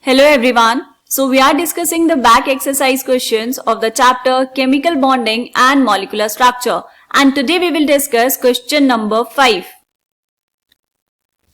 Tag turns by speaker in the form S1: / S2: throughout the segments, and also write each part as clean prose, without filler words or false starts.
S1: Hello everyone. So we are discussing the back exercise questions of the chapter Chemical Bonding and Molecular Structure, and today we will discuss question number 5.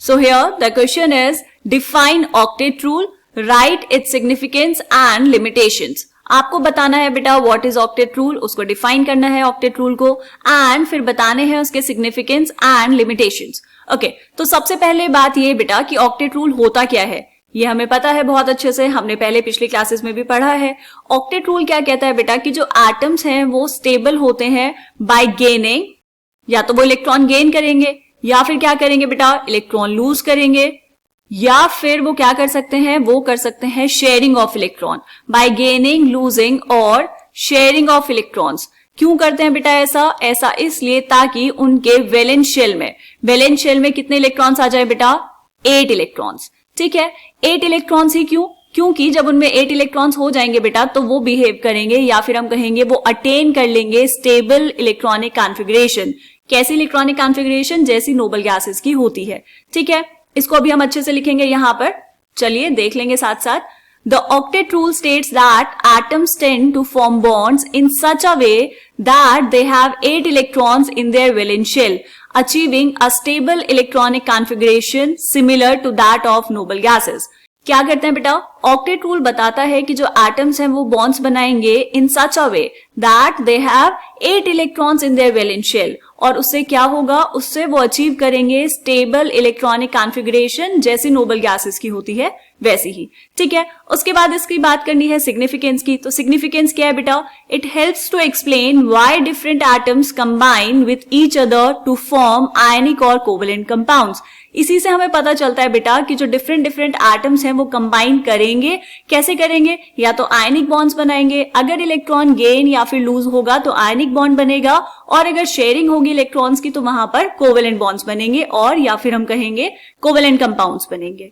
S1: So here the question is define octet rule, write its significance and limitations. आपको बताना है बेटा what is octet rule, उसको define करना है octet rule को and फिर बताने हैं उसके सिग्निफिकेंस एंड लिमिटेशंस. ओके, तो सबसे पहले बात ये बेटा कि ऑक्टेट रूल होता क्या है ये हमें पता है बहुत अच्छे से, हमने पहले पिछली क्लासेस में भी पढ़ा है. ऑक्टेट रूल क्या कहता है बेटा कि जो एटम्स हैं वो स्टेबल होते हैं बाय गेनिंग, या तो वो इलेक्ट्रॉन गेन करेंगे या फिर क्या करेंगे बेटा इलेक्ट्रॉन लूज करेंगे, या फिर वो क्या कर सकते हैं, वो कर सकते हैं sharing of electron by gaining, losing और शेयरिंग ऑफ इलेक्ट्रॉन्स. क्यों करते हैं बेटा ऐसा इसलिए ताकि उनके वैलेंस शेल में कितने इलेक्ट्रॉन्स आ जाए बेटा 8 इलेक्ट्रॉन्स. ठीक है, 8 इलेक्ट्रॉन्स ही क्यों? क्योंकि जब उनमें 8 इलेक्ट्रॉन्स हो जाएंगे बेटा तो वो बिहेव करेंगे या फिर हम कहेंगे वो अटेन कर लेंगे स्टेबल इलेक्ट्रॉनिक कॉन्फ़िगरेशन. कैसी इलेक्ट्रॉनिक कॉन्फ़िगरेशन? जैसी नोबल गैसेस की होती है. ठीक है, इसको अभी हम अच्छे से लिखेंगे यहां पर, चलिए देख लेंगे साथ साथ. The octet rule states that atoms tend to form bonds in such a way that they have 8 electrons in their valence shell, achieving a stable electronic configuration similar to that of noble gases. क्या करते हैं बेटा octet rule बताता है कि जो atoms हैं वो बॉन्ड्स बनाएंगे in such a way that they have 8 electrons in their valence shell, और उससे क्या होगा, उससे वो अचीव करेंगे स्टेबल इलेक्ट्रॉनिक कॉन्फ़िगरेशन जैसी नोबल गैसेस की होती है वैसी ही. ठीक है, उसके बाद इसकी बात करनी है सिग्निफिकेंस की. तो सिग्निफिकेंस क्या है बेटा? It helps to explain why different atoms combine with each other to form ionic और कोवेलेंट कंपाउंड्स. इसी से हमें पता चलता है बेटा कि जो डिफरेंट एटम्स हैं वो कंबाइन करेंगे. कैसे करेंगे? या तो आयनिक बॉन्ड्स बनाएंगे, अगर इलेक्ट्रॉन गेन या फिर लूज होगा तो आयनिक बॉन्ड बनेगा, और अगर शेयरिंग होगी इलेक्ट्रॉन्स की तो वहां पर कोवेलेंट बॉन्ड्स बनेंगे, और या फिर हम कहेंगे कोवेलेंट कंपाउंड्स बनेंगे.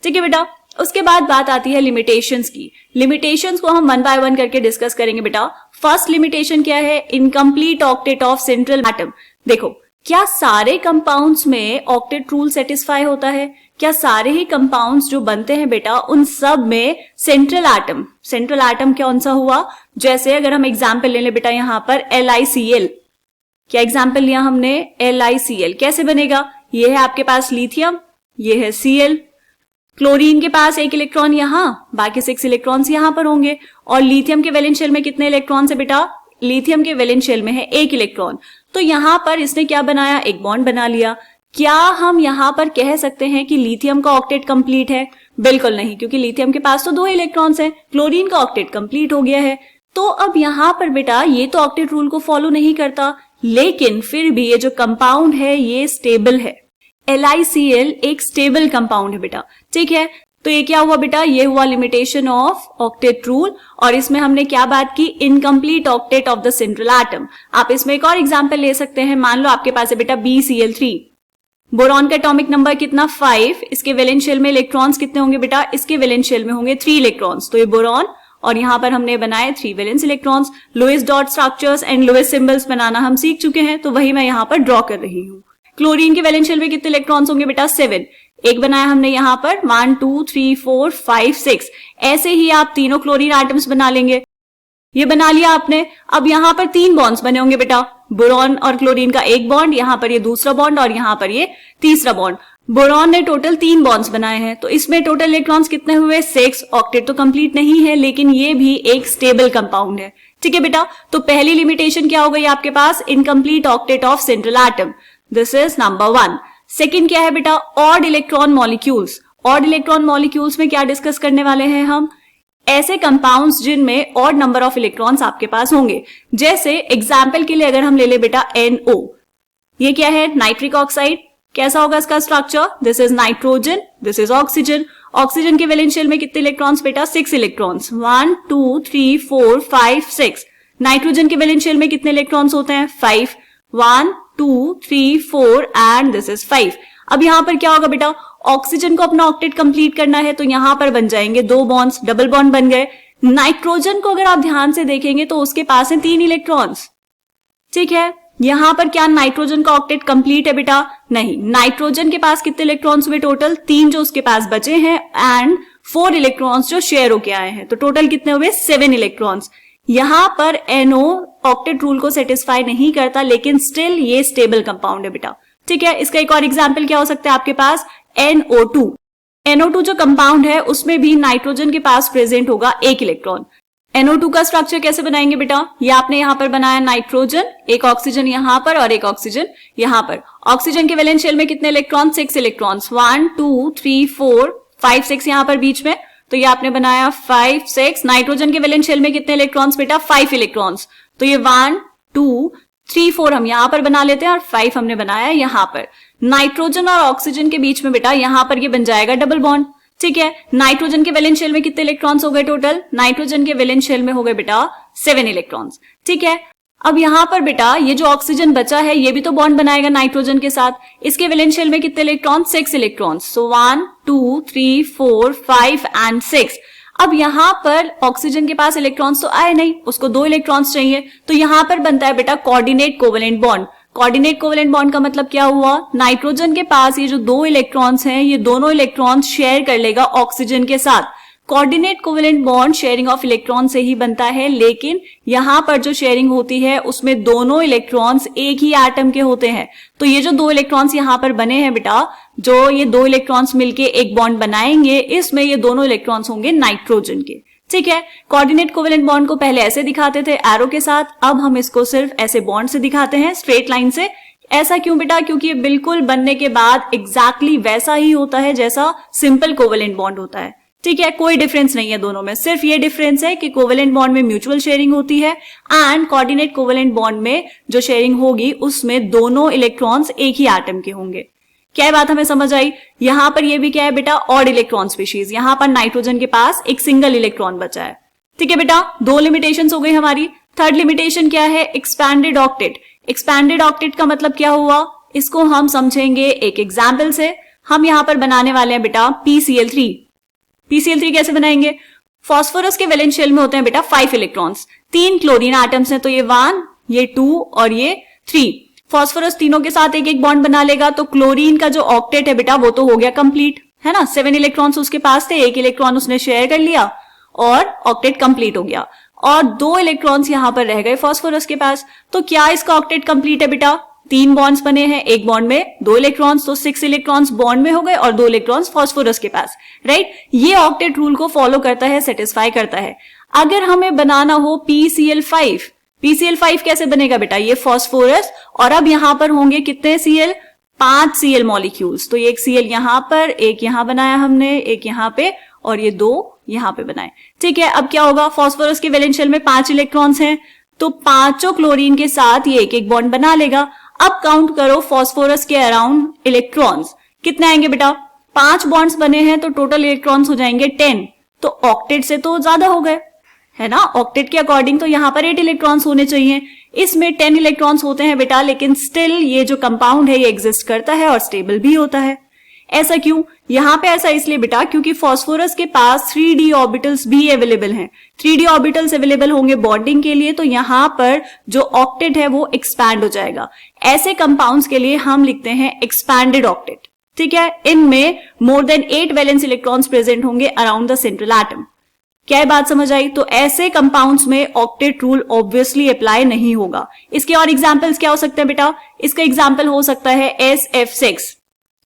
S1: ठीक है बेटा, उसके बाद बात आती है लिमिटेशंस की. लिमिटेशंस को हम वन बाय वन करके डिस्कस करेंगे बेटा. फर्स्ट लिमिटेशन क्या है? Incomplete octet of central atom. देखो, क्या सारे कंपाउंड्स में ऑक्टेट रूल सेटिस्फाई होता है? क्या सारे ही कंपाउंड्स जो बनते हैं बेटा उन सब में सेंट्रल एटम कौन सा हुआ? जैसे अगर हम एग्जांपल ले लें बेटा यहाँ पर LiCl. क्या एग्जांपल लिया हमने? LiCl. कैसे बनेगा? ये है आपके पास लिथियम, ये है Cl. क्लोरीन के पास 1 इलेक्ट्रॉन यहां, बाकी 6 इलेक्ट्रॉन्स यहां पर होंगे. और लिथियम के वैलेंस शेल में कितने इलेक्ट्रॉन्स है बेटा? लिथियम के वैलेंस शेल में है 1 इलेक्ट्रॉन. तो यहां पर इसने क्या बनाया? एक बॉन्ड बना लिया. क्या हम यहां पर कह सकते हैं कि लिथियम का ऑक्टेट कंप्लीट है? बिल्कुल नहीं, क्योंकि लिथियम के पास तो 2 इलेक्ट्रॉन्स हैं. क्लोरीन का ऑक्टेट कंप्लीट हो गया है. तो अब यहां पर बेटा ये तो ऑक्टेट रूल को फॉलो नहीं करता, लेकिन फिर भी ये जो कंपाउंड है ये स्टेबल है. LiCl एक स्टेबल कंपाउंड है बेटा. ठीक है, तो ये क्या हुआ बेटा? ये हुआ लिमिटेशन ऑफ ऑक्टेट रूल. और इसमें हमने क्या बात की? Incomplete octet of the central atom. आप इसमें एक और एग्जांपल ले सकते हैं. मान लो आपके पास है बेटा BCl3. बोरॉन का एटॉमिक नंबर कितना? 5. इसके वैलेंस शेल में इलेक्ट्रॉन्स कितने होंगे बेटा? इसके वैलेंस शेल में होंगे 3 इलेक्ट्रॉन्स. तो ये बोरॉन, और यहां पर हमने बनाए 3 valence electrons. Lewis dot structures and Lewis symbols बनाना हम सीख चुके हैं, तो वही मैं यहां पर ड्रॉ कर रही हूं. क्लोरीन के वैलेंस शेल में कितने इलेक्ट्रॉन्स होंगे बेटा? 7. एक बनाया हमने यहां पर 1 2 3 4 5 6. ऐसे ही आप तीनों क्लोरीन एटम्स बना लेंगे. ये बना लिया आपने. अब यहां पर 3 बॉन्ड्स बने होंगे बेटा. बोरॉन और क्लोरीन का एक बॉन्ड, यहां पर ये दूसरा बॉन्ड, और यहां पर ये तीसरा बॉन्ड. बोरॉन ने टोटल 3 बॉन्ड्स बनाए हैं, तो इसमें टोटल इलेक्ट्रॉन्स कितने हुए? 6. ऑक्टेट तो कंप्लीट नहीं है, लेकिन ये भी एक स्टेबल कंपाउंड है. ठीक है बेटा, तो पहली लिमिटेशन क्या हो गई आपके पास? Incomplete octet of central atom. This is number 1. Second क्या है बेटा? Odd electron molecules. Odd electron molecules में क्या डिस्कस करने वाले हैं हम? ऐसे कंपाउंड्स जिनमें ऑड नंबर ऑफ इलेक्ट्रॉन्स आपके पास होंगे. जैसे एग्जांपल के लिए अगर हम ले ले बेटा NO. ये क्या है? Nitric oxide. कैसा होगा इसका structure? This is nitrogen, this is oxygen. Oxygen के वैलेंस शेल में कितने इलेक्ट्रॉन्स बेटा? 6 इलेक्ट्रॉन्स. 1 2 3 4 5 6. नाइट्रोजन के वैलेंस शेल में कितने इलेक्ट्रॉन्स होते हैं? 5. 1 2 3 4 एंड दिस इज 5. अब यहां पर क्या होगा बेटा? ऑक्सीजन को अपना ऑक्टेट कंप्लीट करना है, तो यहां पर बन जाएंगे 2 बॉन्ड्स, डबल बॉन्ड बन गए. नाइट्रोजन को अगर आप ध्यान से देखेंगे तो उसके पास है 3 इलेक्ट्रॉन्स. ठीक है, यहां पर क्या नाइट्रोजन का ऑक्टेट कंप्लीट है बेटा? नहीं. नाइट्रोजन के पास कितने इलेक्ट्रॉन्स हुए टोटल? 3 जो उसके पास बचे हैं, एंड 4 इलेक्ट्रॉन्स जो शेयर होके आए हैं, तो टोटल कितने हुए 7 इलेक्ट्रॉन्स। यहां पर NO ऑक्टेट रूल को सेटिस्फाई नहीं करता, लेकिन स्टिल ये स्टेबल कंपाउंड है बेटा। ठीक है, इसका एक और एग्जाम्पल क्या हो सकता है आपके पास, NO2। NO2 जो कंपाउंड है उसमें भी नाइट्रोजन के पास प्रेजेंट होगा 1 इलेक्ट्रॉन। NO2 का स्ट्रक्चर कैसे बनाएंगे बेटा, ये आपने यहां पर बनाया नाइट्रोजन, एक ऑक्सीजन यहां पर और एक ऑक्सीजन यहां पर। ऑक्सीजन के वैलेंस शेल में कितने इलेक्ट्रॉन, 6 इलेक्ट्रॉन्स, 1 2 3 4 5 6 यहां पर बीच में, तो ये आपने बनाया 5 6। नाइट्रोजन के वैलेंस शेल में कितने इलेक्ट्रॉन्स बेटा, 5 इलेक्ट्रॉन्स, तो ये 1 2 3 4 हम यहां पर बना लेते हैं और 5 हमने बनाया यहां पर। नाइट्रोजन और ऑक्सीजन के बीच में बेटा यहां पर ये बन जाएगा डबल बॉन्ड। ठीक है, नाइट्रोजन के वैलेंस शेल में कितने इलेक्ट्रॉन्स हो गए टोटल, नाइट्रोजन के वैलेंस शेल में हो गए बेटा 7 इलेक्ट्रॉन्स। ठीक है, अब यहां पर बेटा ये जो ऑक्सीजन बचा है ये भी तो बॉन्ड बनाएगा नाइट्रोजन के साथ, इसके वैलेंस शेल में कितने इलेक्ट्रॉन, 6 इलेक्ट्रॉन्स, सो 1 2 3 4 5 एंड 6। अब यहां पर ऑक्सीजन के पास इलेक्ट्रॉन्स तो आए नहीं, उसको 2 इलेक्ट्रॉन्स चाहिए, तो यहां पर बनता है बेटा coordinate covalent bond. Coordinate covalent bond का मतलब क्या हुआ, नाइट्रोजन के पास ये जो 2 इलेक्ट्रॉन्स हैं ये दोनों इलेक्ट्रॉन्स शेयर कर लेगा ऑक्सीजन के साथ। Coordinate covalent bond sharing of electron से ही बनता है, लेकिन यहां पर जो शेयरिंग होती है उसमें दोनों इलेक्ट्रॉन्स एक ही एटम के होते हैं। तो ये जो 2 इलेक्ट्रॉन्स यहां पर बने हैं बेटा, जो ये 2 इलेक्ट्रॉन्स मिलके एक बॉन्ड बनाएंगे, इसमें ये दोनों इलेक्ट्रॉन्स होंगे नाइट्रोजन के। ठीक है, कोऑर्डिनेट कोवेलेंट बॉन्ड को पहले ऐसे दिखाते थे एरो के साथ, अब हम इसको सिर्फ ऐसे बॉन्ड से दिखाते हैं, स्ट्रेट लाइन से। ऐसा क्यों बेटा, क्योंकि ये बिल्कुल बनने के बाद एग्जैक्टली वैसा ही होता है जैसा सिंपल कोवेलेंट बॉन्ड होता है। ठीक है, कोई डिफरेंस नहीं है दोनों में, सिर्फ ये डिफरेंस है कि कोवेलेंट बॉन्ड में म्यूचुअल शेयरिंग होती है एंड कोऑर्डिनेट कोवेलेंट बॉन्ड में जो शेयरिंग होगी उसमें दोनों इलेक्ट्रॉन्स एक ही एटम के होंगे। क्या बात हमें समझ आई। यहां पर ये भी क्या है बेटा, ऑड इलेक्ट्रॉन स्पीशीज, यहां पर नाइट्रोजन के पास एक सिंगल इलेक्ट्रॉन बचा है। ठीक है बेटा, 2 लिमिटेशंस हो गई हमारी। थर्ड लिमिटेशन क्या है, एक्सपैंडेड ऑक्टेट। एक्सपैंडेड ऑक्टेट का मतलब क्या हुआ, इसको हम समझेंगे एक एग्जाम्पल से। हम यहां पर बनाने वाले हैं बेटा PCl3। PCl3 कैसे बनाएंगे, फास्फोरस के वैलेंस शेल में होते हैं बेटा 5 इलेक्ट्रॉन्स, 3 क्लोरीन एटम्स हैं, तो ये 1 ये 2 और ये 3। फास्फोरस तीनों के साथ एक एक बॉन्ड बना लेगा, तो क्लोरीन का जो ऑक्टेट है बेटा वो तो हो गया कंप्लीट, है ना। 7 इलेक्ट्रॉन्स उसके पास थे, 1 इलेक्ट्रॉन उसने शेयर कर लिया और ऑक्टेट कंप्लीट हो गया, और 2 इलेक्ट्रॉन्स यहां पर रह गए फास्फोरस के पास। तो क्या इसका ऑक्टेट कंप्लीट है बेटा, 3 बॉन्ड्स बने हैं, एक बॉन्ड में 2 इलेक्ट्रॉन्स, तो 6 इलेक्ट्रॉन्स बॉन्ड में हो गए और 2 इलेक्ट्रॉन्स फास्फोरस के पास, राइट। ये ऑक्टेट रूल को फॉलो करता है, सेटिस्फाई करता है। अगर हमें बनाना हो PCl5, PCl5 कैसे बनेगा बेटा, ये फास्फोरस और अब यहां पर होंगे कितने Cl, 5 Cl मॉलिक्यूल्स, तो एक Cl यहां पर, एक यहां बनाया हमने, एक यहां पे और ये 2 यहां पे बनाए। ठीक है, अब क्या होगा, फास्फोरस के वैलेंस शेल में 5 इलेक्ट्रॉन्स हैं, तो पांचों क्लोरीन के साथ ये एक एक बॉन्ड बना लेगा। अब काउंट करो फास्फोरस के अराउंड इलेक्ट्रॉन्स कितने आएंगे बेटा, 5 बॉन्ड्स बने हैं तो टोटल इलेक्ट्रॉन्स हो जाएंगे 10, तो ऑक्टेट से तो ज्यादा हो गए, है ना। ऑक्टेट के अकॉर्डिंग तो यहां पर 8 इलेक्ट्रॉन्स होने चाहिए, इसमें 10 इलेक्ट्रॉन्स होते हैं बेटा, लेकिन स्टिल ये जो कंपाउंड है ये एग्जिस्ट करता है और स्टेबल भी होता है। ऐसा क्यों, यहां पे ऐसा इसलिए बेटा क्योंकि फास्फोरस के पास 3d ऑर्बिटल्स भी अवेलेबल हैं। 3d ऑर्बिटल्स अवेलेबल होंगे बॉन्डिंग के लिए, तो यहां पर जो ऑक्टेट है वो एक्सपैंड हो जाएगा। ऐसे कंपाउंड्स के लिए हम लिखते हैं एक्सपैंडेड ऑक्टेट। ठीक है, इनमें more than 8 valence electrons present होंगे अराउंड द सेंट्रल एटम। क्या बात समझ आई। तो ऐसे कंपाउंड्स में ऑक्टेट रूल ऑब्वियसली अप्लाई नहीं होगा। इसके और एग्जांपल्स क्या हो सकते हैं बेटा, इसका एग्जांपल हो सकता है SF6।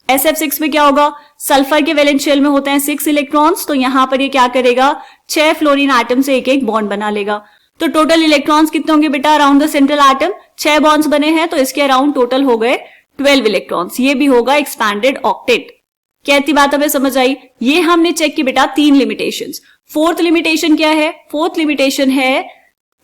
S1: SF6 में क्या होगा, सल्फर के वैलेंस शेल में होते हैं 6 इलेक्ट्रॉन्स, तो यहां पर ये क्या करेगा, 6 फ्लोरीन एटम से एक एक बॉन्ड बना लेगा। तो टोटल इलेक्ट्रॉन्स कितने होंगे बेटा around the central atom, 6 bonds बने हैं तो इसके अराउंड टोटल हो गए 12 इलेक्ट्रॉन्स। ये भी होगा एक्सपैंडेड ऑक्टेट। क्या इतनी बात हमें समझ आई। ये हमने चेक की बेटा 3 लिमिटेशंस। फोर्थ लिमिटेशन क्या है, फोर्थ लिमिटेशन है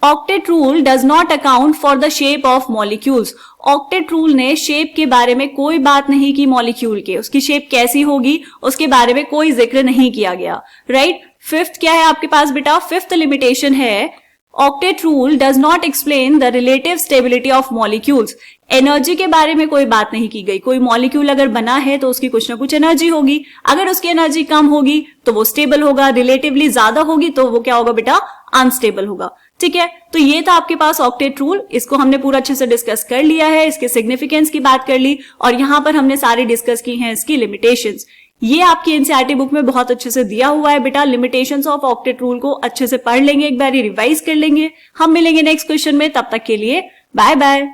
S1: octet rule does not account for the shape of molecules. Octet rule ने शेप के बारे में कोई बात नहीं की मॉलिक्यूल के, उसकी शेप कैसी होगी उसके बारे में कोई जिक्र नहीं किया गया, राइट। फिफ्थ क्या है आपके पास बेटा, फिफ्थ लिमिटेशन है octet rule does not explain the relative stability of molecules. Energy के बारे में कोई बात नहीं की गई। कोई मॉलिक्यूल अगर बना है तो उसकी कुछ ना कुछ एनर्जी होगी, अगर उसकी एनर्जी कम होगी तो वो स्टेबल होगा, रिलेटिवली ज्यादा होगी तो वो क्या होगा बेटा, अनस्टेबल होगा। ठीक है, तो ये था आपके पास ऑक्टेट रूल। इसको हमने पूरा अच्छे से डिस्कस कर लिया है, इसके सिग्निफिकेंस की बात कर ली और यहां पर हमने सारी डिस्कस की हैं इसकी लिमिटेशंस। ये आपकी एनसीईआरटी बुक में बहुत अच्छे से दिया हुआ है बेटा। लिमिटेशंस ऑफ ऑक्टेट रूल को अच्छे से पढ़ लेंगे, एक बार रिवाइज कर लेंगे। हम मिलेंगे नेक्स्ट क्वेश्चन में, तब तक के लिए बाय बाय।